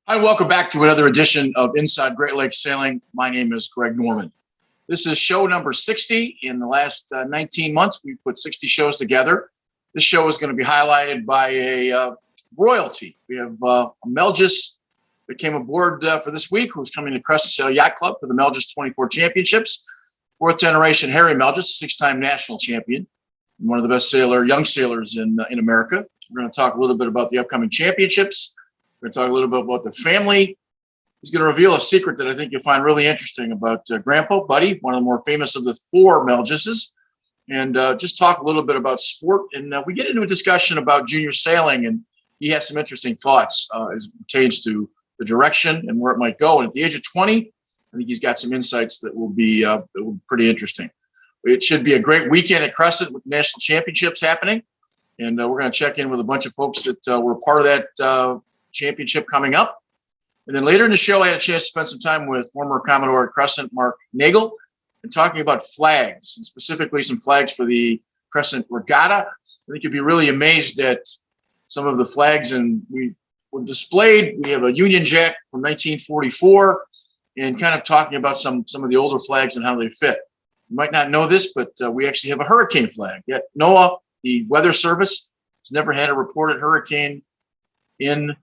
Hi, welcome back to another edition of Inside Great Lakes Sailing. My name is Greg Norman. This is show number 60. In the last 19 months, we put 60 shows together. This show is going to be highlighted by a royalty. We have a Melges that came aboard for this week, who's coming to Crescent Sail Yacht Club for the Melges 24 Championships. Fourth generation Harry Melges, six-time national champion, and one of the best young sailors in America. We're going to talk a little bit about the upcoming championships. We're going to talk a little bit about the family. He's going to reveal a secret that I think you'll find really interesting about Grandpa, Buddy, one of the more famous of the four Melgeses, and just talk a little bit about sport. And we get into a discussion about junior sailing, and he has some interesting thoughts as it pertains to the direction and where it might go. And at the age of 20, I think he's got some insights that will be pretty interesting. It should be a great weekend at Crescent with national championships happening. And we're going to check in with a bunch of folks that were part of that championship coming up. And then later in the show, I had a chance to spend some time with former Commodore at Crescent, Mark Nagel, and talking about flags, and specifically some flags for the Crescent Regatta. I think you'd be really amazed at some of the flags, and we were displayed. We have a Union Jack from 1944, and kind of talking about some of the older flags and how they fit. You might not know this, but we actually have a hurricane flag. Yet NOAA, the Weather Service, has never had a reported hurricane in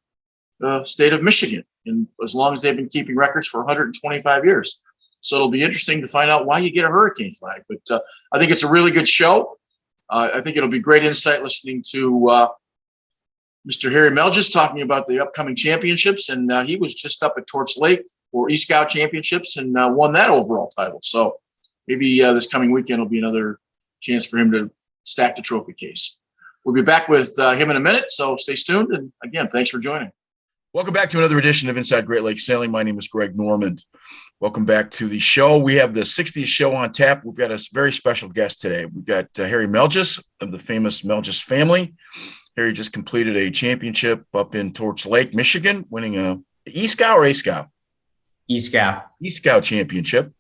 the state of Michigan, and as long as they've been keeping records for 125 years. So it'll be interesting to find out why you get a hurricane flag. But I think it's a really good show. I think it'll be great insight listening to Mr. Harry Melges talking about the upcoming championships. And he was just up at Torch Lake for East Scout Championships and won that overall title. So maybe this coming weekend will be another chance for him to stack the trophy case. We'll be back with him in a minute, so stay tuned. And again, thanks for joining. Welcome back to another edition of Inside Great Lakes Sailing. My name is Greg Norman. Welcome back to the show. We have the 60th show on tap. We've got a very special guest today. We've got Harry Melges of the famous Melges family. Harry just completed a championship up in Torch Lake, Michigan, winning a E-Scout or A-Scout? E-Scout. E-Scout championship,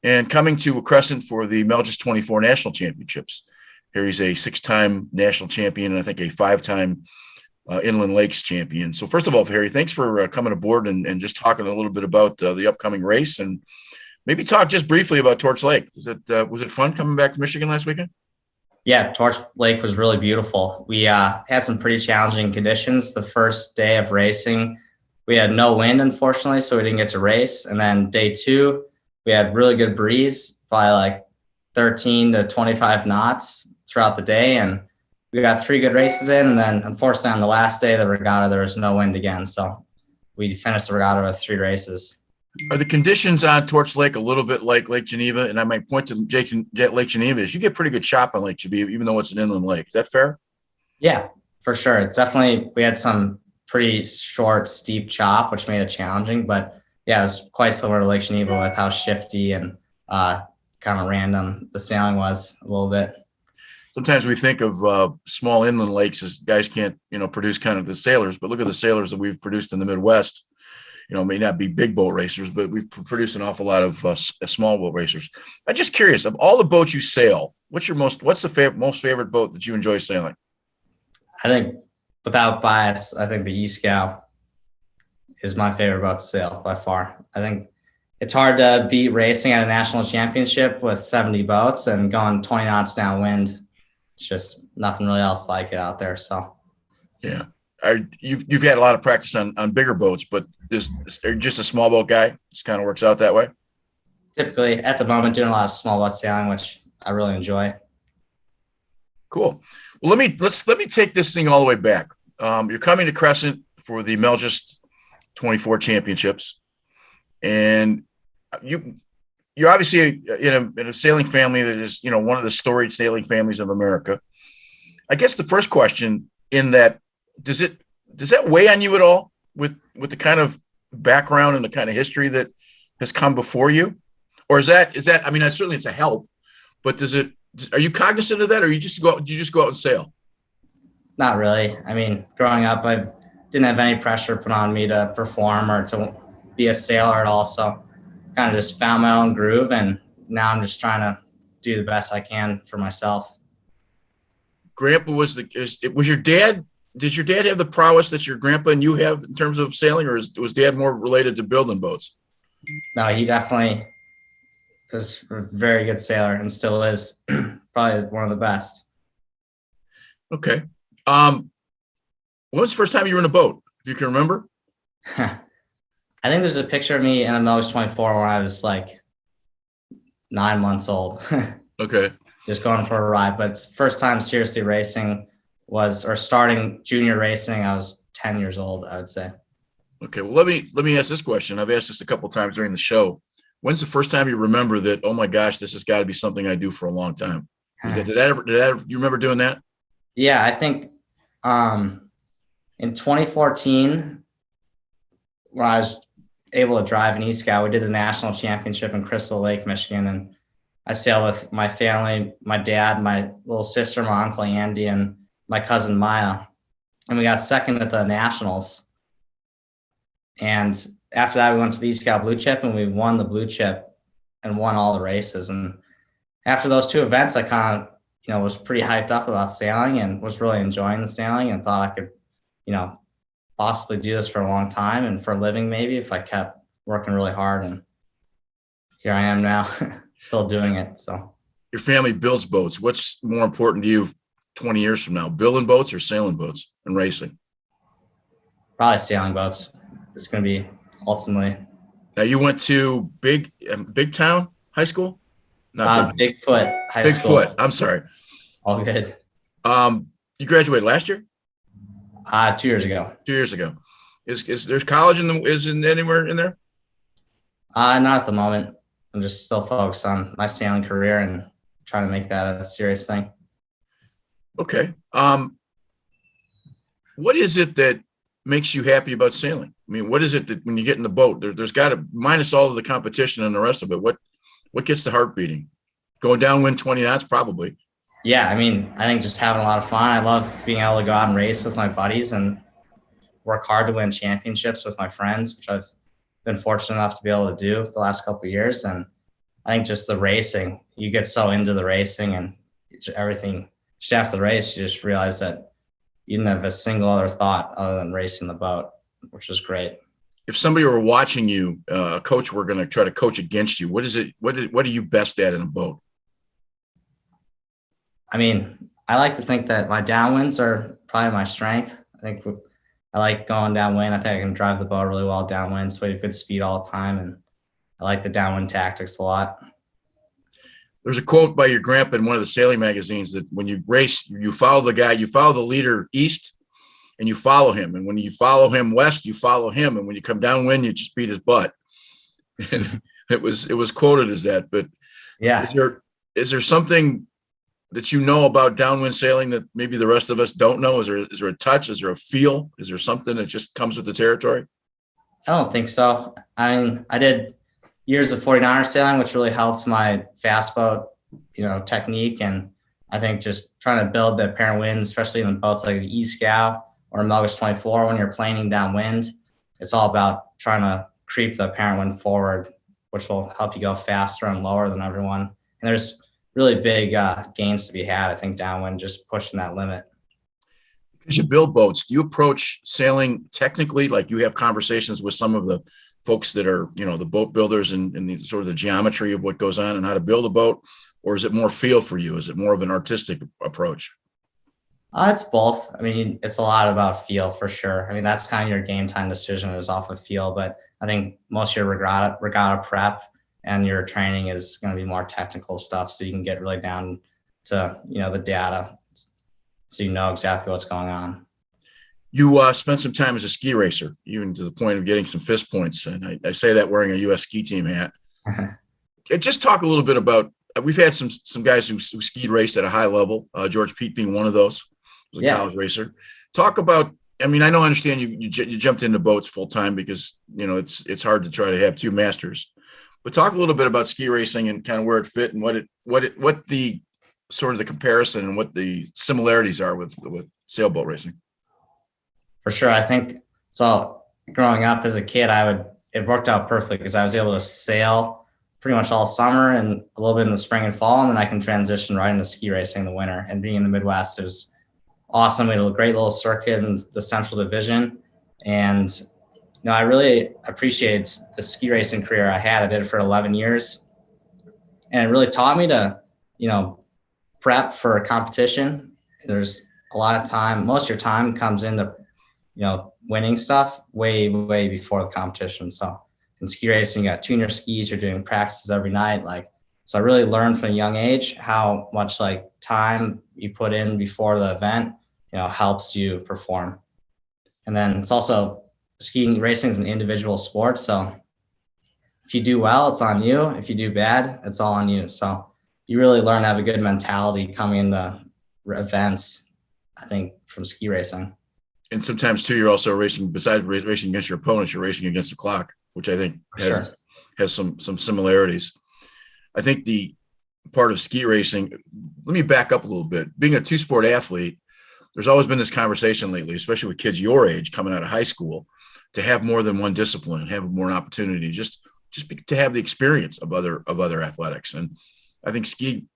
and coming to Crescent for the Melges 24 national championships. Harry's a six-time national champion and I think a five-time Inland Lakes champion. So first of all, Harry, thanks for coming aboard and just talking a little bit about the upcoming race, and maybe talk just briefly about Torch Lake. Was it fun coming back to Michigan last weekend? Yeah, Torch Lake was really beautiful. We had some pretty challenging conditions. The first day of racing, we had no wind, unfortunately, so we didn't get to race. And then day two, we had really good breeze, probably like 13 to 25 knots throughout the day, and we got three good races in, and then unfortunately on the last day of the regatta, there was no wind again. So we finished the regatta with three races. Are the conditions on Torch Lake a little bit like Lake Geneva? And I might point to Lake Geneva is you get pretty good chop on Lake Geneva, even though it's an inland lake. Is that fair? Yeah, for sure. It's definitely, we had some pretty short, steep chop, which made it challenging. But yeah, it was quite similar to Lake Geneva with how shifty and kind of random the sailing was a little bit. Sometimes we think of small inland lakes as guys can't, produce kind of the sailors, but look at the sailors that we've produced in the Midwest. May not be big boat racers, but we've produced an awful lot of small boat racers. I'm just curious, of all the boats you sail, what's the most favorite boat that you enjoy sailing? I think, without bias, I think the E-Scout is my favorite boat to sail by far. I think it's hard to beat racing at a national championship with 70 boats and going 20 knots downwind. It's just nothing really else like it out there. So, yeah, you've had a lot of practice on bigger boats, but are just a small boat guy? Just kind of works out that way. Typically, at the moment, doing a lot of small boat sailing, which I really enjoy. Cool. Well, let me take this thing all the way back. You're coming to Crescent for the Melges 24 championships, and you're obviously in a sailing family that is, one of the storied sailing families of America. I guess the first question in that, does that weigh on you at all with the kind of background and the kind of history that has come before you? Or is that, I mean, certainly it's a help, but are you cognizant of that, or do you just go out and sail? Not really. I mean, growing up, I didn't have any pressure put on me to perform or to be a sailor at all. So kind of just found my own groove, and now I'm just trying to do the best I can for myself. Grandpa was your dad? Did your dad have the prowess that your grandpa and you have in terms of sailing, or was dad more related to building boats? No, he definitely was a very good sailor and still is. Probably one of the best. Okay. When was the first time you were in a boat, if you can remember? I think there's a picture of me in a Melges 24 when I was like 9 months old. Okay. Just going for a ride. But first time seriously racing starting junior racing, I was 10 years old, I would say. Okay. Well, let me ask this question. I've asked this a couple of times during the show. When's the first time you remember that, oh my gosh, this has got to be something I do for a long time? You remember doing that? Yeah, I think in 2014, when I was able to drive an E-Scout, we did the national championship in Crystal Lake, Michigan, and I sailed with my family, my dad, my little sister, my uncle Andy, and my cousin Maya, and we got second at the nationals. And after that, we went to the E-Scout Blue Chip, and we won the Blue Chip and won all the races. And after those two events, I kind of, was pretty hyped up about sailing and was really enjoying the sailing and thought I could, possibly do this for a long time and for a living maybe if I kept working really hard. And here I am now, still doing it. So your family builds boats. What's more important to you 20 years from now, building boats or sailing boats and racing? Probably sailing boats. It's going to be ultimately. Now you went to Big Town High School? Not Bigfoot High School. Bigfoot. I'm sorry. All good. You graduated last year? 2 years ago. 2 years ago. Is there's college isn't anywhere in there? Not at the moment. I'm just still focused on my sailing career and trying to make that a serious thing. Okay. What is it that makes you happy about sailing? I mean, what is it that when you get in the boat, there's got to, minus all of the competition and the rest of it, what gets the heart beating? Going downwind 20 knots, probably. Yeah, I mean, I think just having a lot of fun. I love being able to go out and race with my buddies and work hard to win championships with my friends, which I've been fortunate enough to be able to do the last couple of years. And I think just the racing, you get so into the racing and everything. Just after the race, you just realize that you didn't have a single other thought other than racing the boat, which is great. If somebody were watching you, coach, we're going to try to coach against you. What are you best at in a boat? I mean, I like to think that my downwinds are probably my strength. I think I like going downwind. I think I can drive the boat really well downwind, so we have good speed all the time, and I like the downwind tactics a lot. There's a quote by your grandpa in one of the sailing magazines that when you race, you follow the leader east, and you follow him. And when you follow him west, you follow him. And when you come downwind, you just beat his butt. And it was quoted as that. But yeah, is there something that you know about downwind sailing that maybe the rest of us don't know? Is there a touch? Is there a feel? Is there something that just comes with the territory? I don't think so. I mean, I did years of 49er sailing, which really helped my fast boat, technique. And I think just trying to build the apparent wind, especially in the boats like the E-Scout or Melges 24, when you're planing downwind, it's all about trying to creep the apparent wind forward, which will help you go faster and lower than everyone. And there's really big gains to be had, I think, downwind, just pushing that limit. As you build boats, do you approach sailing technically, like you have conversations with some of the folks that are, the boat builders and the sort of the geometry of what goes on and how to build a boat? Or is it more feel for you? Is it more of an artistic approach? It's both. I mean, it's a lot about feel for sure. I mean, that's kind of your game time decision is off of feel, but I think most of your regatta prep and your training is going to be more technical stuff, so you can get really down to the data, so you know exactly what's going on. You spent some time as a ski racer, even to the point of getting some fist points, and I say that wearing a U.S. ski team hat. Just talk a little bit about. We've had some guys who skied raced at a high level. George Pete being one of those, was a college racer. Talk about. I mean, I understand you jumped into boats full time because it's hard to try to have two masters. But talk a little bit about ski racing and kind of where it fit and what the sort of the comparison and what the similarities are with sailboat racing. For sure, I think so. Growing up as a kid, it worked out perfectly because I was able to sail pretty much all summer and a little bit in the spring and fall, and then I can transition right into ski racing in the winter. And being in the Midwest is awesome. We had a great little circuit in the Central Division, and I really appreciated the ski racing career I had. I did it for 11 years, and it really taught me to, prep for a competition. There's a lot of time. Most of your time comes into winning stuff way before the competition. So in ski racing, you got tune your skis, you're doing practices every night. So I really learned from a young age how much time you put in before the event, helps you perform. And then it's also skiing racing is an individual sport. So if you do well, it's on you. If you do bad, it's all on you. So you really learn to have a good mentality coming into events, I think, from ski racing. And sometimes too, you're also racing. Besides racing against your opponents, you're racing against the clock, which I think has some similarities. I think the part of ski racing. Let me back up a little bit. Being a two-sport athlete, there's always been this conversation lately, especially with kids your age coming out of high school, to have more than one discipline and have more opportunity, just to have the experience of other athletics. And I think ski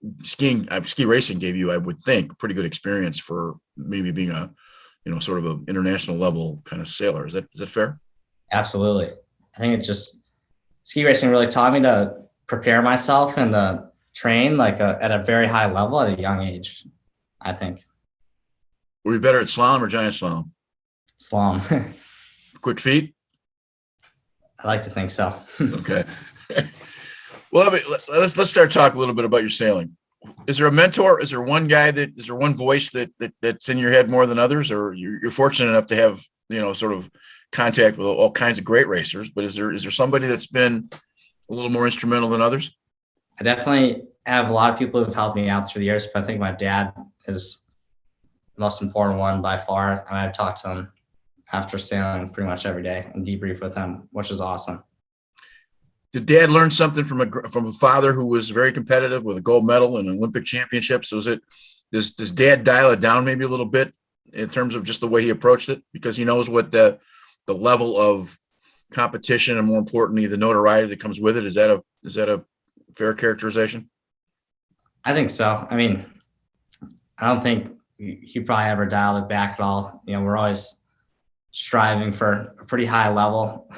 racing gave you, I would think, a pretty good experience for maybe being a sort of an international level kind of sailor. Is that fair? Absolutely. I think ski racing really taught me to prepare myself and to train at a very high level at a young age, I think. Were you better at slalom or giant slalom? Slalom. Quick feet? I like to think so. Okay. Well, let's start talking a little bit about your sailing. Is there a mentor? Is there one voice that's in your head more than others, or you're fortunate enough to have, sort of contact with all kinds of great racers, but is there somebody that's been a little more instrumental than others? I definitely have a lot of people who've helped me out through the years, but I think my dad is the most important one by far. And I talk to him after sailing pretty much every day and debrief with him, which is awesome. Did Dad learn something from a father who was very competitive with a gold medal and Olympic championships? Does Dad dial it down maybe a little bit in terms of just the way he approached it, because he knows what the level of competition and, more importantly, the notoriety that comes with it? Is that a fair characterization? I think so. I mean, I don't think he probably ever dialed it back at all. We're always striving for a pretty high level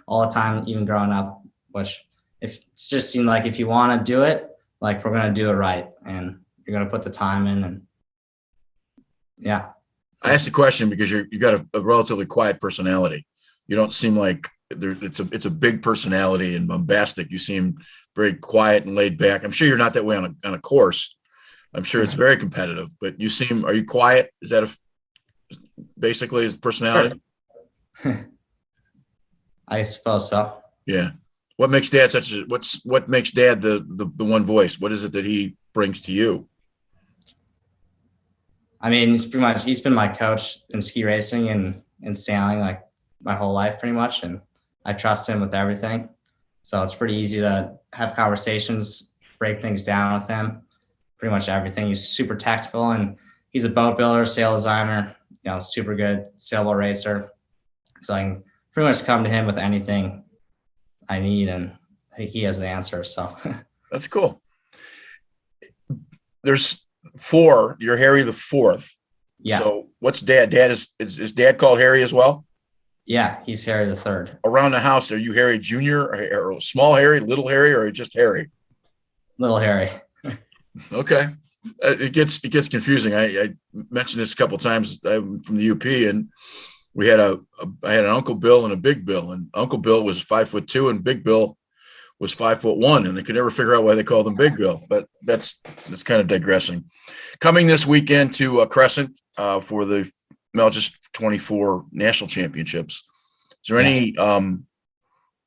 all the time, even growing up. Which it just seemed like if you want to do it, we're going to do it right, and you're going to put the time in. And yeah. I asked the question because you got a relatively quiet personality. You don't seem like it's a big personality and bombastic. You seem very quiet and laid back. I'm sure you're not that way on a course. I'm sure it's very competitive, but are you quiet? Is that basically his personality? Sure. I suppose so. Yeah. What makes Dad what makes Dad the one voice? What is it that he brings to you? I mean, he's been my coach in ski racing and in sailing my whole life pretty much, and I trust him with everything. So it's pretty easy to have conversations, break things down with him. Pretty much everything. He's super technical, and he's a boat builder, sail designer, super good sailboat racer. So I can pretty much come to him with anything I need, and he has the answer. So that's cool. There's 4. You're Harry the 4th. Yeah. So what's Dad? Dad is Dad called Harry as well? Yeah, he's Harry the 3rd. Around the house, are you Harry Jr. or small Harry, little Harry, or just Harry? Little Harry. Okay. it gets confusing. I mentioned this a couple of times. I'm from the UP, and we had I had an Uncle Bill and a Big Bill, and Uncle Bill was 5'2", and Big Bill was 5'1", and they could never figure out why they called him Big Bill. But that's kind of digressing. Coming this weekend to Crescent for the Melges 24 National Championships. Is there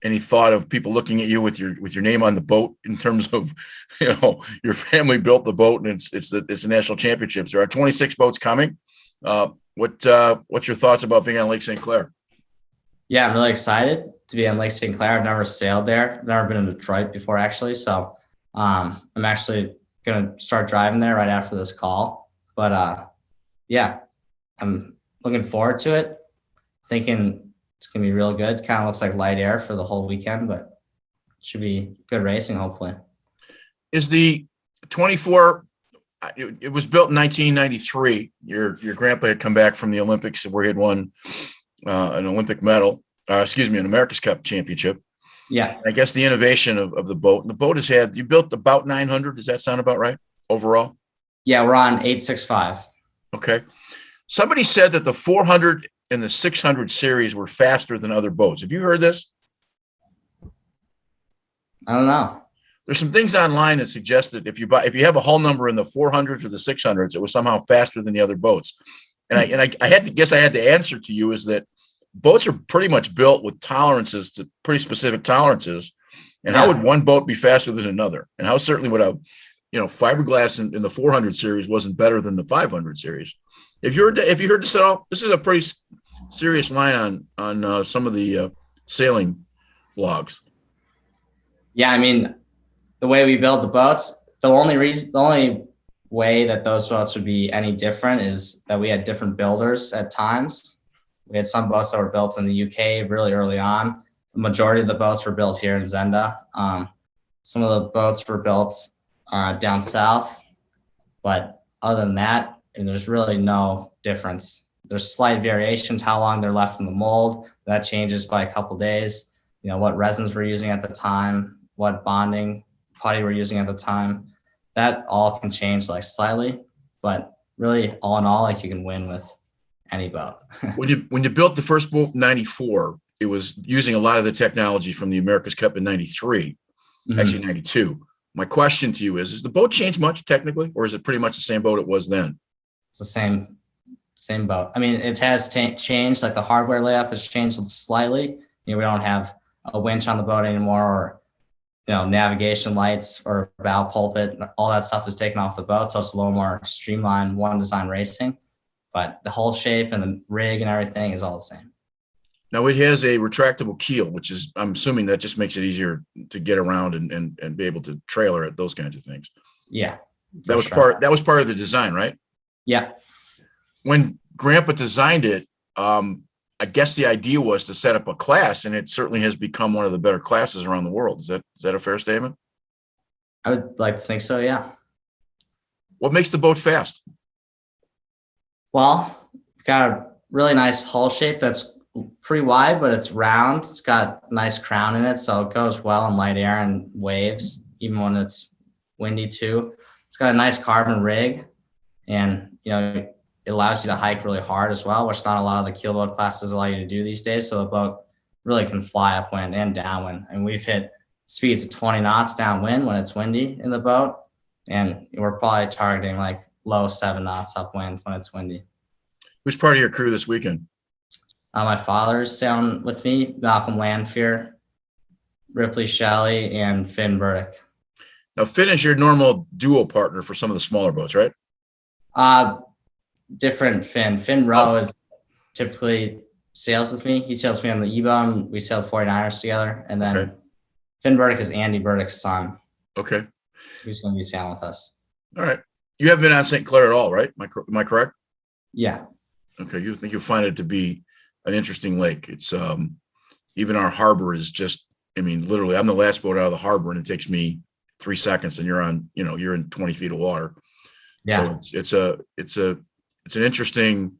any thought of people looking at you with your name on the boat in terms of, your family built the boat and it's the national championships? There are 26 boats coming. What's your thoughts about being on Lake St. Clair? Yeah, I'm really excited to be on Lake St. Clair. I've never sailed there. I've never been in Detroit before, actually. So I'm actually going to start driving there right after this call. But yeah, I'm looking forward to it. Thinking it's going to be real good. Kind of looks like light air for the whole weekend, but should be good racing, hopefully. Is the 24, it was built in 1993. Your grandpa had come back from the Olympics where he had won an Olympic medal, an America's Cup championship. Yeah. I guess the innovation of the boat. And the boat you built about 900. Does that sound about right overall? Yeah, we're on 865. Okay. Somebody said that the 400 and the 600 series were faster than other boats. Have you heard this? I don't know. There's some things online that suggest that if you have a hull number in the 400s or the 600s, it was somehow faster than the other boats. And I had to answer to you is that boats are pretty much built with tolerances to pretty specific tolerances. And how would one boat be faster than another? And how certainly would fiberglass in the 400 series wasn't better than the 500 series. If you heard this at all, this is a pretty serious line on some of the sailing blogs. Yeah, I mean, the way we build the boats, the only way that those boats would be any different is that we had different builders at times. We had some boats that were built in the UK really early on. The majority of the boats were built here in Zenda. Some of the boats were built down south, but other than that, there's really no difference. There's slight variations, how long they're left in the mold. That changes by a couple days. What resins we're using at the time, what bonding putty we're using at the time. That all can change slightly, but really all in all, you can win with any boat. When you built the first boat in 94, it was using a lot of the technology from the America's Cup in 93, actually 92. My question to you is the boat changed much technically, or is it pretty much the same boat it was then? It's the same boat. I mean, it has changed. The hardware layup has changed slightly. We don't have a winch on the boat anymore, or navigation lights or bow pulpit. All that stuff is taken off the boat, so it's a little more streamlined, one design racing. But the whole shape and the rig and everything is all the same. Now it has a retractable keel, which is, I'm assuming that just makes it easier to get around and be able to trailer it, those kinds of things. Yeah. That was part of the design, right? Yeah. When Grandpa designed it, I guess the idea was to set up a class, and it certainly has become one of the better classes around the world. Is that a fair statement? I would like to think so, yeah. What makes the boat fast? Well, we've got a really nice hull shape that's pretty wide, but it's round. It's got a nice crown in it, so it goes well in light air and waves, even when it's windy too. It's got a nice carbon rig, and it allows you to hike really hard as well, which not a lot of the keelboat classes allow you to do these days. So the boat really can fly upwind and downwind. And we've hit speeds of 20 knots downwind when it's windy in the boat. And we're probably targeting low 7 knots upwind when it's windy. Who's part of your crew this weekend? My father's sailing with me, Malcolm Landfear, Ripley Shelley, and Finn Burdick. Now, Finn is your normal duo partner for some of the smaller boats, right? Different Finn. Finn Rowe is typically sails with me. He sails me on the E-Bone. We sailed 49ers together. And then Finn Burdick is Andy Burdick's son. Okay. Who's going to be sailing with us. All right. You haven't been on St. Clair at all, right? Am I correct? Yeah. Okay. You think you'll find it to be an interesting lake. It's even our harbor is just, literally I'm the last boat out of the harbor and it takes me 3 seconds and you're in 20 feet of water. Yeah. So it's an interesting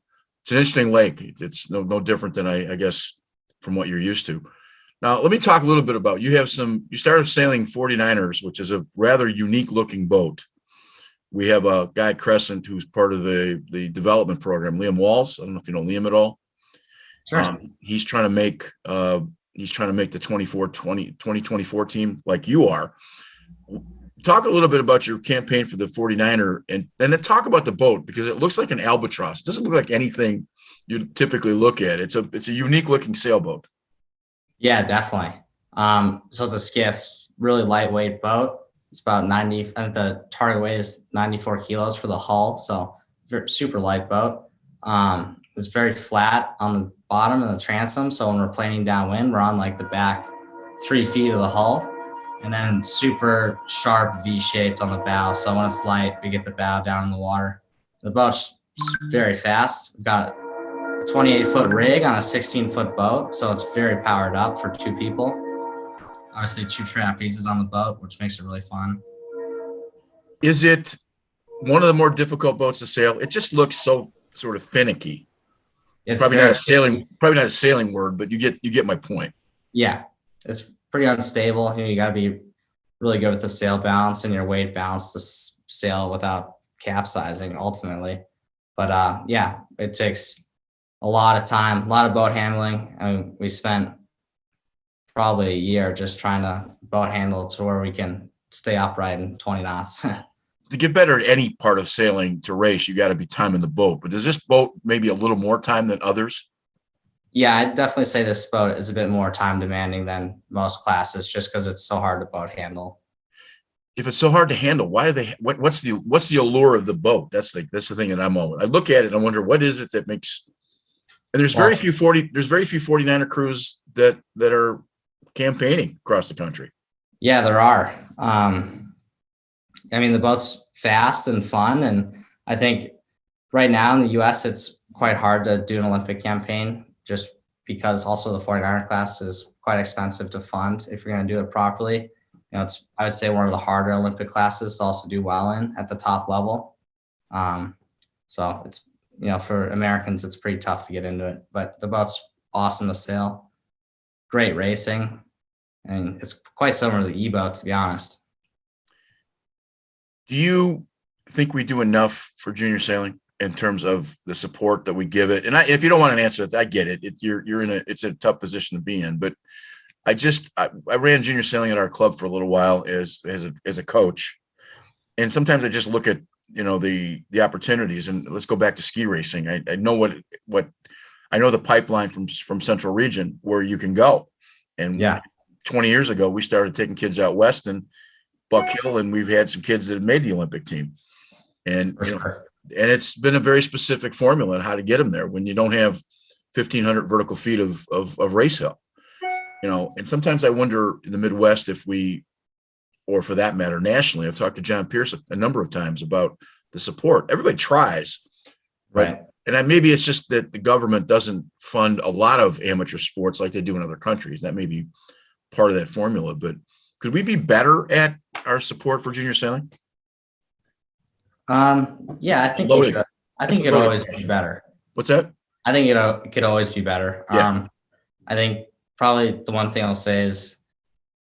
lake. It's no different than I guess from what you're used to. Now, let me talk a little bit about, you started sailing 49ers, which is a rather unique looking boat. we have a guy Crescent who's part of the development program, Liam Walls. I don't know if you know Liam at all. Sure. He's trying to make the 2024 team like you are. Talk a little bit about your campaign for the 49er and then talk about the boat, because it looks like an albatross. It doesn't look like anything you typically look at. It's a unique looking sailboat. Yeah, definitely. So it's a skiff, really lightweight boat. It's about 90, I think the target weight is 94 kilos for the hull. So super light boat. It's very flat on the bottom of the transom. So when we're planing downwind, we're on like the back 3 feet of the hull, and then super sharp V-shaped on the bow. So when it's light, we get the bow down in the water. The boat's very fast. We've got a 28-foot rig on a 16-foot boat. So it's very powered up for 2 people. Obviously 2 trapezes on the boat, which makes it really fun. Is it one of the more difficult boats to sail? It just looks so sort of finicky. It's probably not a sailing word, but you get my point. Yeah, it's pretty unstable. You got to be really good with the sail balance and your weight balance to sail without capsizing ultimately. But yeah, it takes a lot of time, a lot of boat handling. I mean, we spent probably a year just trying to boat handle to where we can stay upright in 20 knots. To get better at any part of sailing to race, you got to be timing the boat. But does this boat maybe a little more time than others? Yeah, I'd definitely say this boat is a bit more time demanding than most classes, just because it's so hard to boat handle. If it's so hard to handle, why do they? What's the allure of the boat? That's the thing that I'm on. I look at it and I wonder what is it that makes. And there's very few 49er crews that are campaigning across the country. Yeah, there are. I mean, the boat's fast and fun, and I think right now in the U.S. it's quite hard to do an Olympic campaign, just because also the 49er class is quite expensive to fund if you're going to do it properly. You know, it's, I would say, one of the harder Olympic classes to also do well in at the top level. So it's, you know, for Americans, it's pretty tough to get into it, but the boat's awesome to sail, great racing, and it's quite similar to the E-boat, to be honest. Do you think we do enough for junior sailing in terms of the support that we give it? And if you don't want to answer it, I get it. You're in it's a tough position to be in. But I ran junior sailing at our club for a little while as a coach, and sometimes I just look at the opportunities. And let's go back to ski racing. I know what I know the pipeline from Central Region where you can go. And yeah, 20 years ago we started taking kids out west and Buck Hill, and we've had some kids that have made the Olympic team. And sure. And it's been a very specific formula on how to get them there when you don't have 1,500 vertical feet of race hill. And sometimes I wonder in the Midwest if we, or for that matter, nationally, I've talked to John Pierce a number of times about the support. Everybody tries, right? And maybe it's just that the government doesn't fund a lot of amateur sports like they do in other countries. That may be part of that formula, but could we be better at our support for junior sailing? Yeah, I think it could. I think it always be better. What's that? I think it could always be better. Yeah. I think probably the one thing I'll say is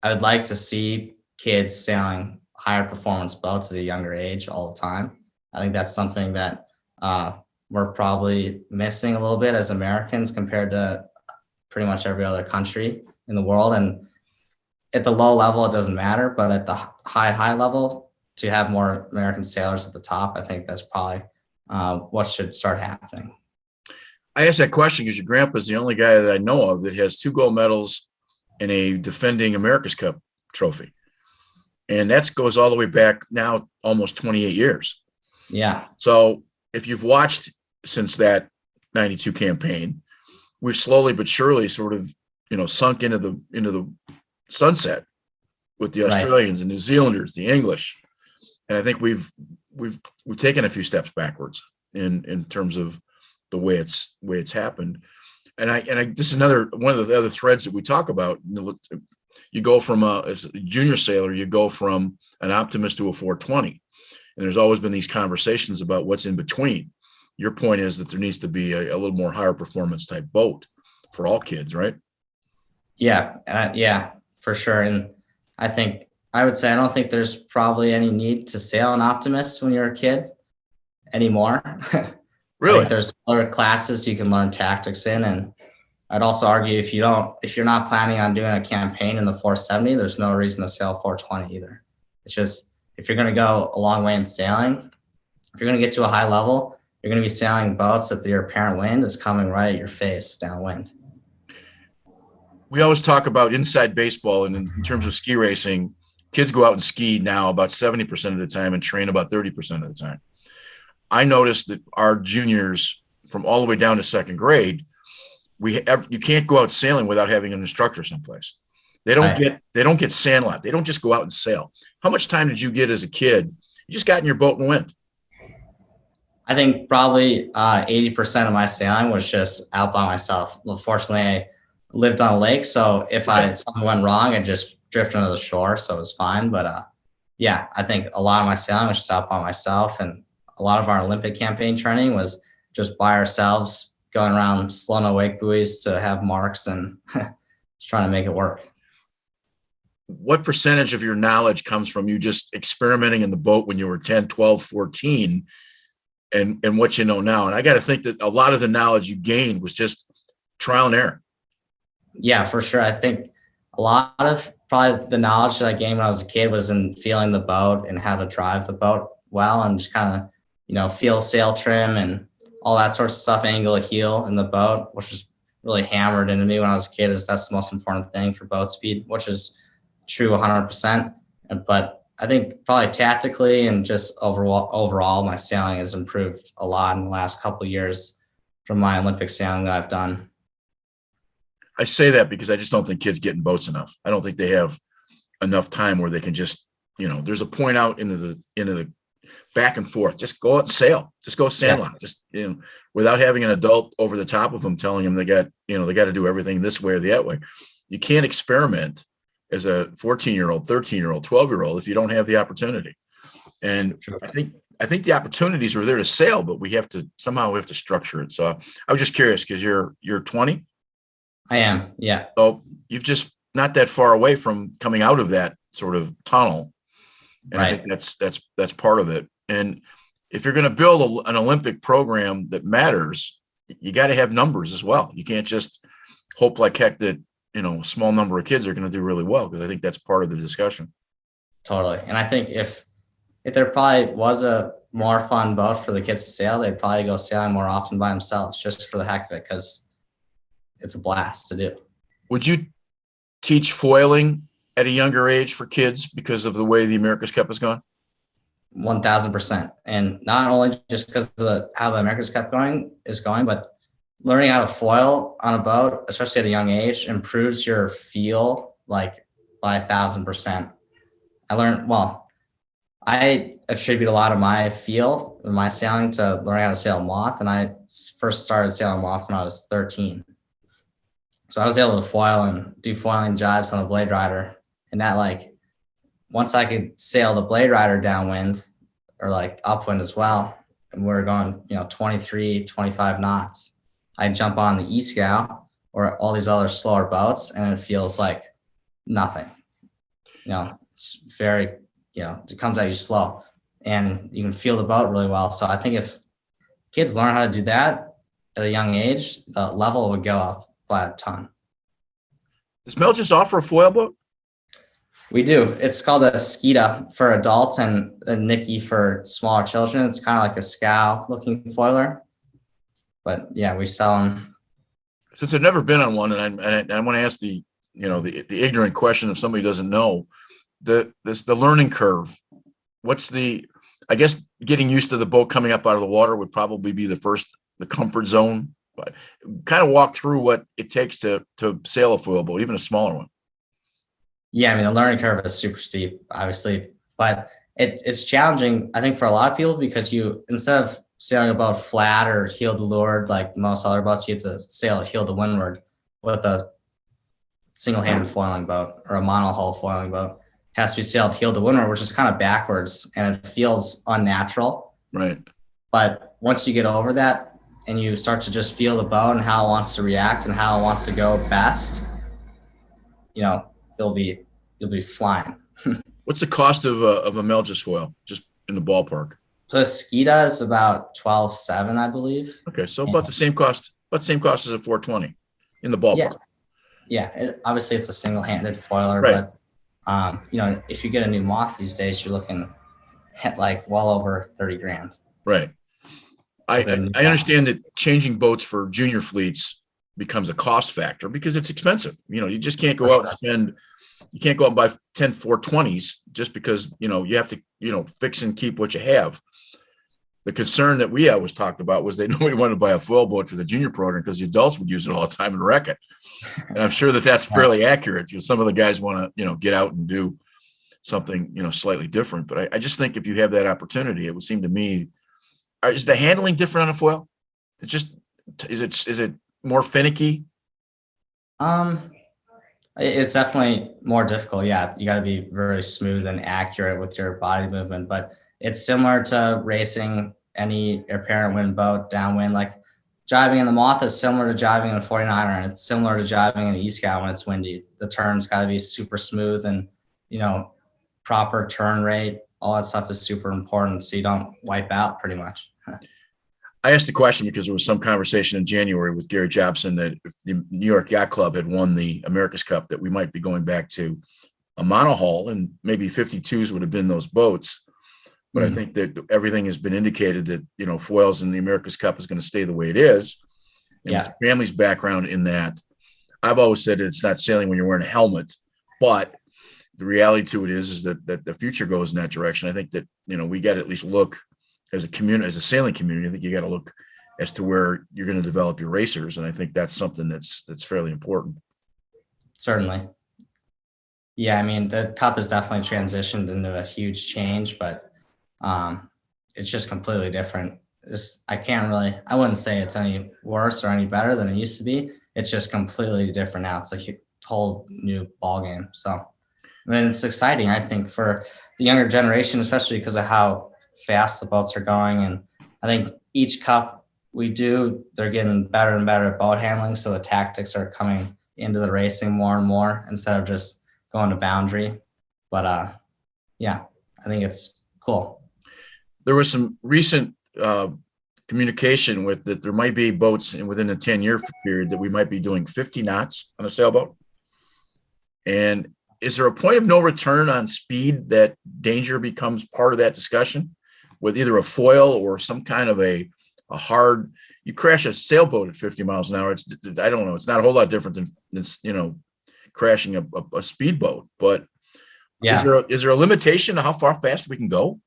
I would like to see kids sailing higher performance boats at a younger age all the time. I think that's something that we're probably missing a little bit as Americans compared to pretty much every other country in the world. And at the low level, it doesn't matter, but at the high level, to have more American sailors at the top, I think that's probably what should start happening. I asked that question because your grandpa's the only guy that I know of that has 2 gold medals and a defending America's Cup trophy. And that goes all the way back now almost 28 years. Yeah. So if you've watched since that 92 campaign, we've slowly but surely sort of, sunk into the sunset with the Australians and New Zealanders, the English. And I think we've taken a few steps backwards in terms of the way it's happened. And I this is one of the other threads that we talk about. You go from as a junior sailor, you go from an optimist to a 420. And there's always been these conversations about what's in between. Your point is that there needs to be a little more higher performance type boat for all kids, right? Yeah. Yeah, for sure. And I think I would say I don't think there's probably any need to sail an Optimist when you're a kid anymore. I Really? think there's other classes you can learn tactics in, and I'd also argue if you're not planning on doing a campaign in the 470, there's no reason to sail 420 either. It's just if you're going to go a long way in sailing, if you're going to get to a high level, you're going to be sailing boats that your apparent wind is coming right at your face downwind. We always talk about inside baseball, and in terms of ski racing, kids go out and ski now about 70% of the time and train about 30% of the time. I noticed that our juniors, from all the way down to second grade, you can't go out sailing without having an instructor someplace. They don't get sandlot. They don't just go out and sail. How much time did you get as a kid? You just got in your boat and went. I think probably 80% of my sailing was just out by myself. Unfortunately, I lived on a lake, so if something went wrong, I'd just drift into the shore, so it was fine. But yeah, I think a lot of my sailing was just out by myself, and a lot of our Olympic campaign training was just by ourselves, going around slow-no wake buoys to have marks and just trying to make it work. What percentage of your knowledge comes from you just experimenting in the boat when you were 10, 12, 14, and what you know now? And I got to think that a lot of the knowledge you gained was just trial and error. Yeah, for sure. I think a lot of probably the knowledge that I gained when I was a kid was in feeling the boat and how to drive the boat well, and just kind of, feel sail trim and all that sorts of stuff, angle of heel in the boat, which was really hammered into me when I was a kid, is that's the most important thing for boat speed, which is true 100%. But I think probably tactically and just overall, my sailing has improved a lot in the last couple of years from my Olympic sailing that I've done. I say that because I just don't think kids get in boats enough. I don't think they have enough time where they can just, there's a point out into the back and forth. Just go out and sail. Just go sandlot. Just, without having an adult over the top of them telling them they got to do everything this way or that way. You can't experiment as a 14-year-old, 13-year-old, 12-year-old if you don't have the opportunity. And I think the opportunities are there to sail, but we have to structure it. So I was just curious because you're 20. I am. Yeah. So you've just not that far away from coming out of that sort of tunnel. And right. I think that's part of it. And if you're going to build an Olympic program that matters, you got to have numbers as well. You can't just hope like heck that, a small number of kids are going to do really well, because I think that's part of the discussion. Totally. And I think if there probably was a more fun boat for the kids to sail, they'd probably go sailing more often by themselves just for the heck of it, because it's a blast to do. Would you teach foiling at a younger age for kids because of the way the America's Cup has gone? 1,000%. And not only just because of how the America's Cup is going, but learning how to foil on a boat, especially at a young age, improves your feel like by 1,000%. I attribute a lot of my feel in my sailing to learning how to sail moth, and I first started sailing moth when I was 13. So I was able to foil and do foiling jibes on a blade rider, and that once I could sail the blade rider downwind or upwind as well, and we were going 23, 25 knots, I'd jump on the E-Scow or all these other slower boats, and it feels like nothing. It's very, it comes at you slow, and you can feel the boat really well. So I think if kids learn how to do that at a young age, the level would go up by a ton. Does Melges offer a foil boat? We do. It's called a Skeeta for adults and a Nicky for smaller children. It's kind of like a scow looking foiler. But yeah, we sell them. Since I've never been on one, and I want to ask the ignorant question if somebody doesn't know, the learning curve. I guess getting used to the boat coming up out of the water would probably be the comfort zone. But kind of walk through what it takes to sail a foil boat, even a smaller one. Yeah, the learning curve is super steep, obviously, but it's challenging, I think, for a lot of people, because instead of sailing a boat flat or heel to leeward like most other boats, you have to sail heel to windward with a single-handed foiling boat or a monohull foiling boat. It has to be sailed heel to windward, which is kind of backwards, and it feels unnatural. Right. But once you get over that and you start to just feel the boat and how it wants to react and how it wants to go best, you'll be flying. What's the cost of a Melges foil, just in the ballpark? So the Skeeta is about 12.7, I believe. Okay, so And about the same cost. About the same cost as a 420 in the ballpark. obviously it's a single-handed foiler, Right. but if you get a new moth these days, you're looking at like well over 30 grand. Right. with a I new I moth. understand that changing boats for junior fleets becomes a cost factor because it's expensive. You just can't go out and spend. You can't go out and buy 10 420s just because you have to fix and keep what you have. The concern that we always talked about was that nobody wanted to buy a foil boat for the junior program because the adults would use it all the time and wreck it. And I'm sure that that's fairly accurate because some of the guys want to get out and do something slightly different. But I just think if you have that opportunity, it would seem to me, is the handling different on a foil? It's just is it more finicky? It's definitely more difficult. Yeah, you got to be very smooth and accurate with your body movement, but it's similar to racing any apparent wind boat downwind. Like driving in the Moth is similar to driving in a 49er, and it's similar to driving in an E-Scout when it's windy. The turns got to be super smooth and, proper turn rate. All that stuff is super important so you don't wipe out pretty much. I asked the question because there was some conversation in January with Gary Jobson that if the New York Yacht Club had won the America's Cup, that we might be going back to a monohull, and maybe 52s would have been those boats. But I think that everything has been indicated that, foils in the America's Cup is going to stay the way it is. And with your family's background in that, I've always said it's not sailing when you're wearing a helmet, but the reality to it is that the future goes in that direction. I think that, we got to at least look as a community, as a sailing community. I think you got to look as to where you're going to develop your racers. And I think that's something that's fairly important. Certainly. Yeah, I mean, the cup has definitely transitioned into a huge change, but it's just completely different. I wouldn't say it's any worse or any better than it used to be. It's just completely different now. It's a whole new ball game. So, I mean, it's exciting, I think, for the younger generation, especially because of how fast the boats are going. And I think each cup we do, they're getting better and better at boat handling. So the tactics are coming into the racing more and more instead of just going to boundary. But I think it's cool. There was some recent communication with that there might be boats within a 10-year period that we might be doing 50 knots on a sailboat. And is there a point of no return on speed that danger becomes part of that discussion with either a foil or some kind of a hard, you crash a sailboat at 50 miles an hour. It's I don't know. It's not a whole lot different than crashing a speedboat, but is there a limitation to how far fast we can go?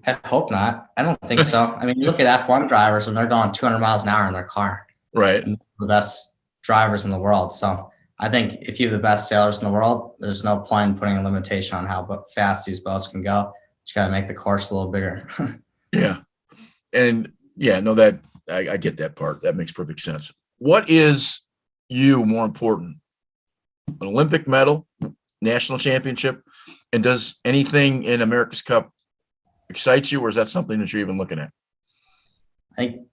I hope not. I don't think so. I mean, you look at F1 drivers and they're going 200 miles an hour in their car. Right. And the best drivers in the world. So I think if you have the best sailors in the world, there's no point in putting a limitation on how fast these boats can go. Just got to make the course a little bigger. Yeah. And no, that I get that part. That makes perfect sense. What is more important? An Olympic medal, national championship? And does anything in America's Cup excite you, or is that something that you're even looking at? I think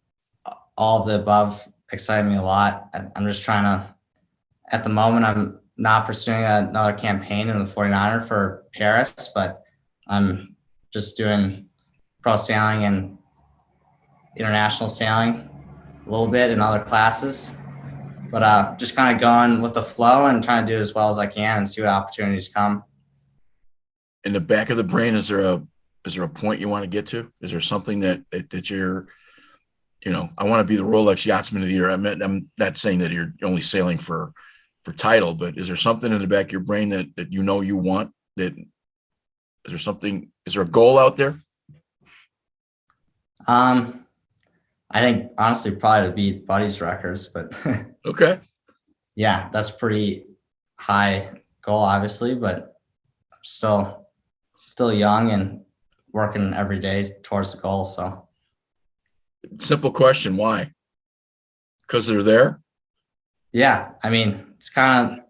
all of the above excite me a lot. I'm just trying to, at the moment, I'm not pursuing another campaign in the 49er for Paris, but I'm just doing pro sailing and international sailing a little bit in other classes, but just kind of going with the flow and trying to do as well as I can and see what opportunities come. In the back of the brain, is there a point you want to get to? Is there something that you're, I want to be the Rolex Yachtsman of the Year. I'm not saying that you're only sailing for title, but is there something in the back of your brain that you want? Is there a goal out there? I think honestly probably to beat Buddy's records, but okay. Yeah, that's pretty high goal, obviously, but I'm still young and working every day towards the goal. So simple question. Why? Because they're there? Yeah. I mean, it's kind of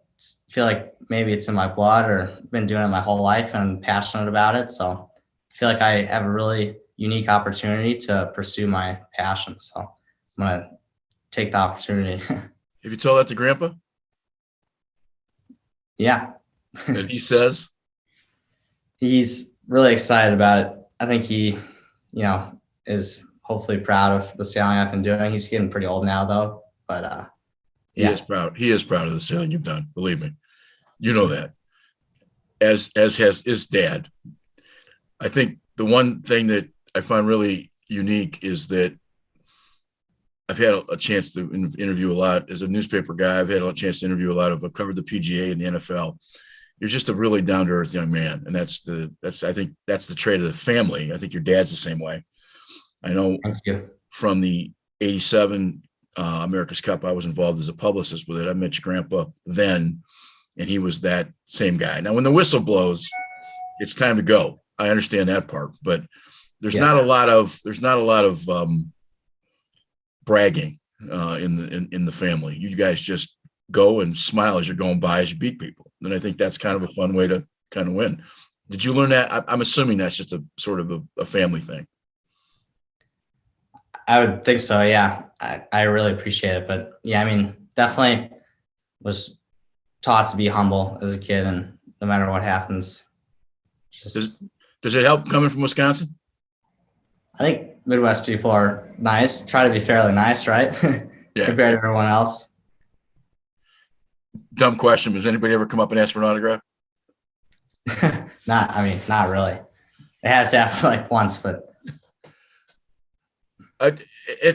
feel like maybe it's in my blood or been doing it my whole life and I'm passionate about it. So I feel like I have a really unique opportunity to pursue my passion. So I'm going to take the opportunity. Have you told that to Grandpa? Yeah. And he says? He's really excited about it. I think he, is hopefully proud of the sailing I've been doing. He's getting pretty old now, though. But He is proud. He is proud of the sailing you've done. Believe me, you know that. As has his dad. I think the one thing that I find really unique is that I've had a chance to interview a lot as a newspaper guy. I've had a chance to interview a lot of. I've covered the PGA and the NFL. You're just a really down to earth young man, and I think that's the trait of the family. I think your dad's the same way. I know from the '87 America's Cup, I was involved as a publicist with it. I met your grandpa then, and he was that same guy. Now, when the whistle blows, it's time to go. I understand that part, but there's not a lot of bragging in the family. You guys just go and smile as you're going by as you beat people. And I think that's kind of a fun way to kind of win. Did you learn that? I'm assuming that's just a sort of a family thing. I would think so. Yeah. I really appreciate it. But yeah, I mean, definitely was taught to be humble as a kid, and no matter what happens. Does it help coming from Wisconsin? I think Midwest people are nice, try to be fairly nice, right? Yeah. Compared to everyone else. Dumb question. Has anybody ever come up and asked for an autograph? Not really. It has happened like once, but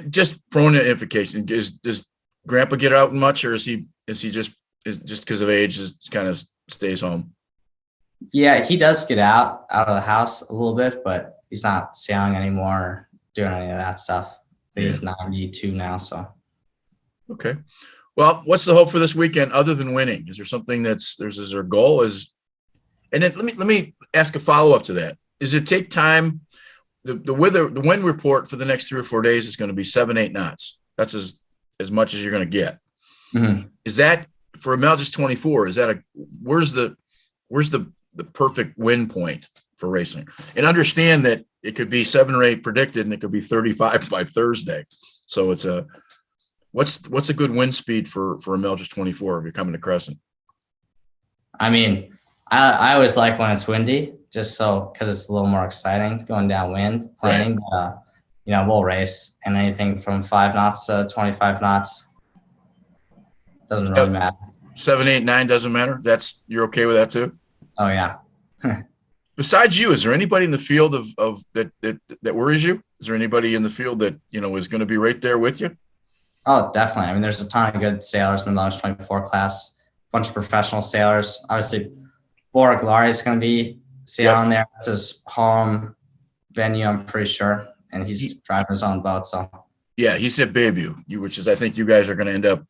just throwing an implication. Does Grandpa get out much, or is he just because of age just kind of stays home? Yeah, he does get out of the house a little bit, but he's not sailing anymore, or doing any of that stuff. He's 92 now, so. Okay. Well, what's the hope for this weekend other than winning? Is there something is there a goal? And then let me ask a follow-up to that. Does it take time? The wind report for the next 3 or 4 days is going to be 7-8 knots. That's as much as you're going to get. Mm-hmm. Is that for a Melges 24? Is that where's the perfect wind point for racing? And understand that it could be 7 or 8 predicted, and it could be 35 by Thursday. So it's what's a good wind speed for a Melges 24 if you're coming to Crescent? I mean, I always like when it's windy, just because it's a little more exciting going downwind planning. Right. But, we'll race, and anything from 5 knots to 25 knots doesn't really matter. 7, 8, 9 doesn't matter. You're okay with that too? Oh yeah. Besides you, is there anybody in the field of that worries you? Is there anybody in the field that is going to be right there with you? Oh, definitely. I mean, there's a ton of good sailors in the Melges 24 class. A bunch of professional sailors. Obviously, Bora Glory is going to be sailing there. It's his home venue, I'm pretty sure, and he's driving his own boat. So. Yeah, he's at Bayview, which is I think you guys are going to end up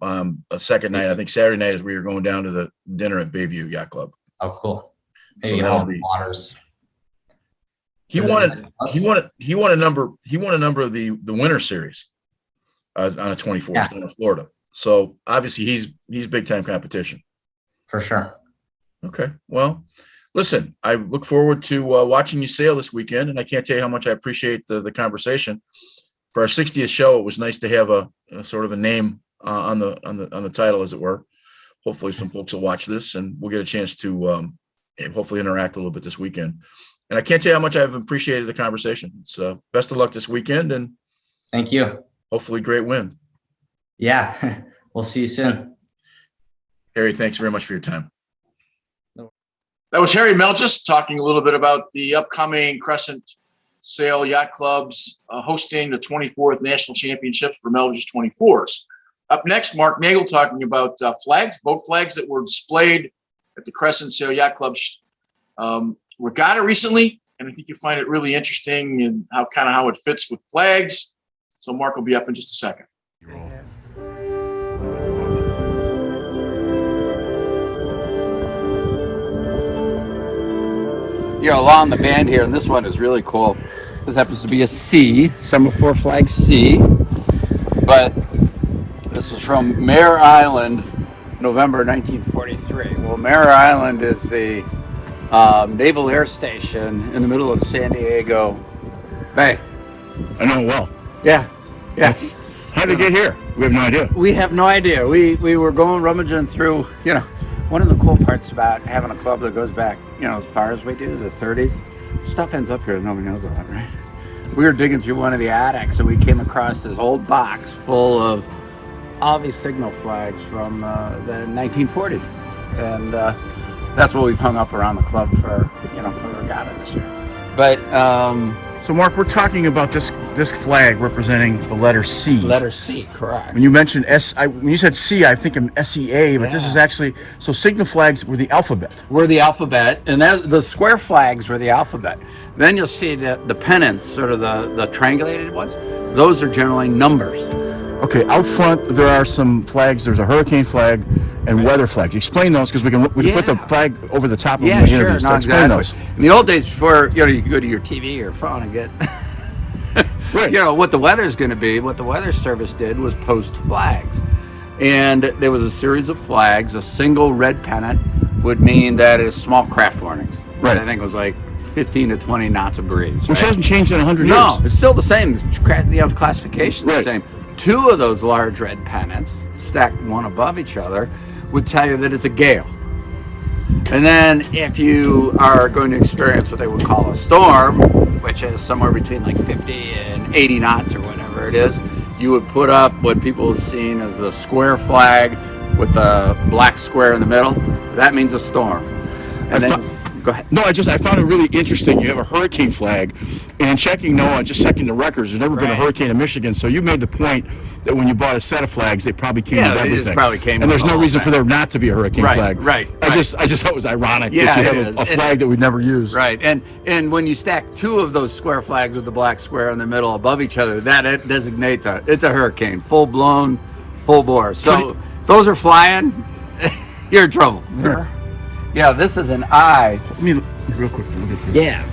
a second night. I think Saturday night is where you're going down to the dinner at Bayview Yacht Club. Oh, cool. Maybe so that'll be waters. He won a number of the winter series on a 24 down in Florida. So obviously he's big time competition. For sure. Okay. Well, listen, I look forward to watching you sail this weekend, and I can't tell you how much I appreciate the conversation. For our 60th show, it was nice to have a sort of a name on the title, as it were. Hopefully some folks will watch this, and we'll get a chance to hopefully interact a little bit this weekend. And I can't tell you how much I've appreciated the conversation. So best of luck this weekend, and thank you. Hopefully great wind. Yeah. We'll see you soon. Harry, thanks very much for your time. That was Harry Melges talking a little bit about the upcoming Crescent Sail Yacht Clubs hosting the 24th National Championship for Melges 24s. Up next, Mark Nagel talking about boat flags that were displayed at the Crescent Sail Yacht Club regatta recently, and I think you find it really interesting and how it fits with flags. So Mark will be up in just a second. You're along the band here, and this one is really cool. This happens to be a C, Semaphore Flag C, but this is from Mare Island, November 1943. Well, Mare Island is the Naval Air Station in the middle of San Diego Bay. I know it well. Yeah. How did it get here? We have no idea. We have no idea. We were rummaging through, one of the cool parts about having a club that goes back, as far as we do, the 30s, stuff ends up here that nobody knows about, right? We were digging through one of the attics and we came across this old box full of all these signal flags from the 1940s. And that's what we've hung up around the club for the regatta this year. But So, Mark, we're talking about this flag representing the letter C. letter C, correct. When you mentioned when you said C, I think of SEA, but this is actually, so signal flags were the alphabet. We're the alphabet, and the square flags were the alphabet. Then you'll see the pennants, sort of the triangulated ones. Those are generally numbers. Okay, out front there are some flags. There's a hurricane flag and weather flags. Explain those, because we can put the flag over the top of the interviews. No, Explain exactly. those. In the old days, before you could go to your TV or phone and get, Right. what the weather's going to be. What the Weather Service did was post flags, and there was a series of flags. A single red pennant would mean that it's small craft warnings. Right. I think it was like 15 to 20 knots of breeze. Which right? hasn't changed in 100 years. No, it's still the same. The classification's Right. the same. Two of those large red pennants, stacked one above each other, would tell you that it's a gale. And then if you are going to experience what they would call a storm, which is somewhere between like 50 and 80 knots or whatever it is, you would put up what people have seen as the square flag with the black square in the middle. That means a storm. And then, go ahead. No, I found it really interesting. You have a hurricane flag, and checking just checking the records, there's never been a Right. hurricane in Michigan. So you made the point that when you bought a set of flags, they probably came with they everything. just probably came and with there's the no whole reason thing. for there not to be a hurricane Right, flag. right, I right. just thought it was ironic Yeah, that you it have is. a flag that we'd never use. Right, and when you stack two of those square flags with the black square in the middle above each other, it designates it's a hurricane, full blown, full bore. So if those are flying, you're in trouble. Sure. Yeah, this is an I. Let me real quick look at this. Yeah.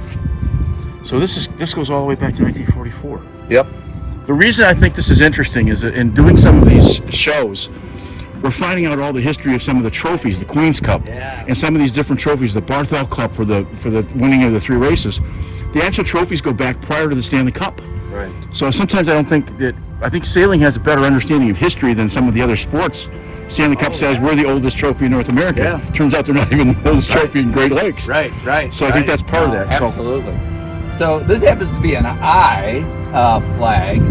So this goes all the way back to 1944. Yep. The reason I think this is interesting is that in doing some of these shows, we're finding out all the history of some of the trophies, the Queen's Cup, Yeah. and some of these different trophies, the Barthel Cup for the winning of the 3 races. The actual trophies go back prior to the Stanley Cup. Right. So sometimes I think sailing has a better understanding of history than some of the other sports. Stanley Cup says we're the oldest trophy in North America. Yeah. Turns out they're not even the oldest trophy in Great Lakes. Right. So I think that's part of that. So- Absolutely. So this happens to be an I flag.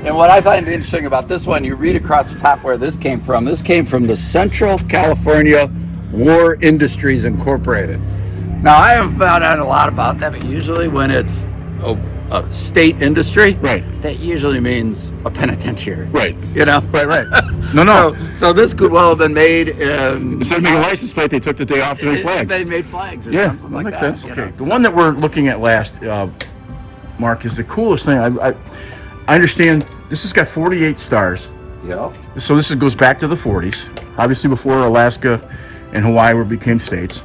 And what I find interesting about this one, you read across the top where this came from. This came from the Central California War Industries Incorporated. Now, I haven't found out a lot about that, but usually when it's a state industry, Right. that usually means a penitentiary. Right. Right. No. So this could well have been made in... Instead of making a license plate, they took the day off to make flags. They made flags or Yeah, something that like makes that. sense. you know. Okay, the one that we're looking at last, Mark, is the coolest thing. I understand this has got 48 stars. Yep. So this goes back to the 40s, obviously before Alaska and Hawaii became states.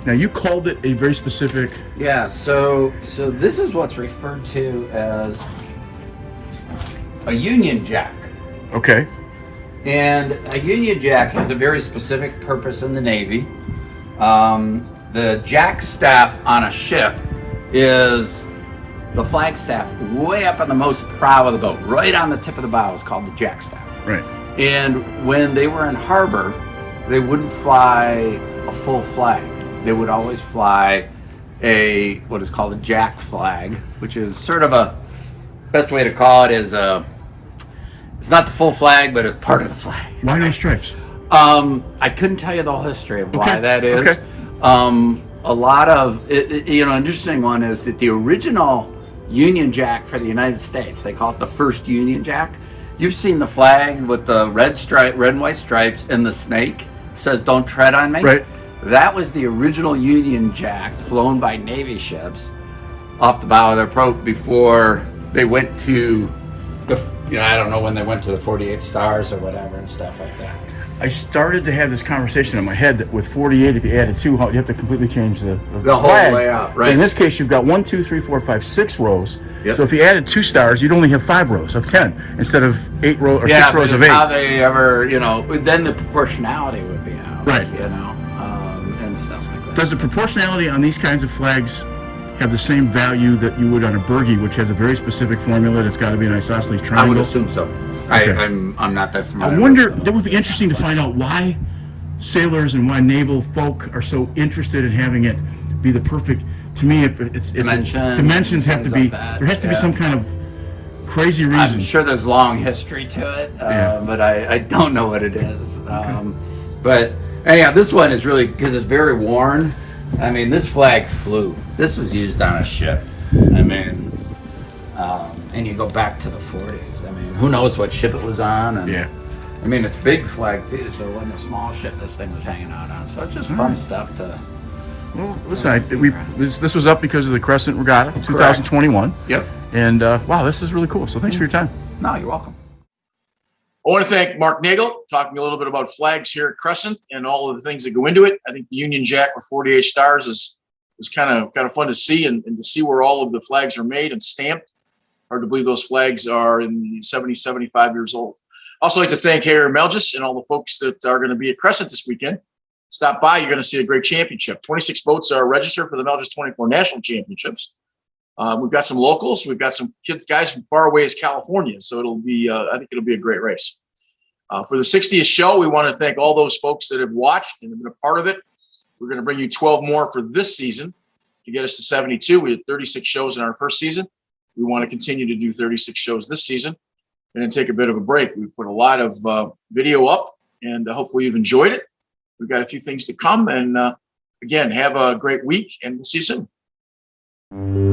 Now you called it a very specific. Yeah, so this is what's referred to as a Union Jack. Okay. And a Union Jack has a very specific purpose in the Navy. The jack staff on a ship is the flag staff way up on the most prow of the boat, right on the tip of the bow is called the jack staff. Right. And when they were in harbor, they wouldn't fly a full flag. They would always fly what is called a jack flag, which is sort of best way to call it is it's not the full flag, but it's part of the flag. Why no stripes? I couldn't tell you the whole history of why that is. Okay. A lot of an interesting one is that the original Union Jack for the United States, they call it the first Union Jack. You've seen the flag with the red and white stripes, and the snake says "Don't tread on me." Right. That was the original Union Jack flown by Navy ships off the bow of their boat before they went to I don't know when they went to the 48 stars or whatever and stuff like that. I started to have this conversation in my head that with 48, if you added 2, you have to completely change the The whole flag. layout, But right? in this case, you've got 1, 2, 3, 4, 5, 6 rows. Yep. So if you added 2 stars, you'd only have 5 rows of 10 instead of 8 rows or 6 rows but of it's 8. how they ever, then the proportionality would be out, Right. and stuff like that. Does the proportionality on these kinds of flags have the same value that you would on a Bergie, which has a very specific formula that's got to be an isosceles I would triangle? assume so. Okay. I'm not that familiar. I wonder, with that would be interesting to find out why sailors and why naval folk are so interested in having it be the perfect. To me, if dimensions have to be, there has to be some kind of crazy reason. I'm sure there's long history to it, but I don't know what it is. But anyhow, this one is really, because it's very worn. I mean, this flag flew. This was used on a ship. I mean, and you go back to the 40s. I mean, who knows what ship it was on? And, I mean, it's a big flag too, so it wasn't a small ship this thing was hanging out on. So it's just fun stuff to. Well, listen, this was up because of the Crescent Regatta 2021. Yep. And wow, this is really cool. So thanks for your time. No, you're welcome. I want to thank Mark Nagel, talking a little bit about flags here at Crescent and all of the things that go into it. I think the Union Jack with 48 stars is kind of fun to see, and to see where all of the flags are made and stamped. Hard to believe those flags are in the 70, 75 years old. Also like to thank Harry Melges and all the folks that are going to be at Crescent this weekend. Stop by, you're going to see a great championship. 26 boats are registered for the Melges 24 National Championships. We've got some locals. We've got some guys from far away as California. So it'll be, I think it'll be a great race. For the 60th show, we want to thank all those folks that have watched and have been a part of it. We're going to bring you 12 more for this season to get us to 72. We had 36 shows in our first season. We want to continue to do 36 shows this season and then take a bit of a break. We put a lot of video up, and hopefully you've enjoyed it. We've got a few things to come. And again, have a great week, and we'll see you soon.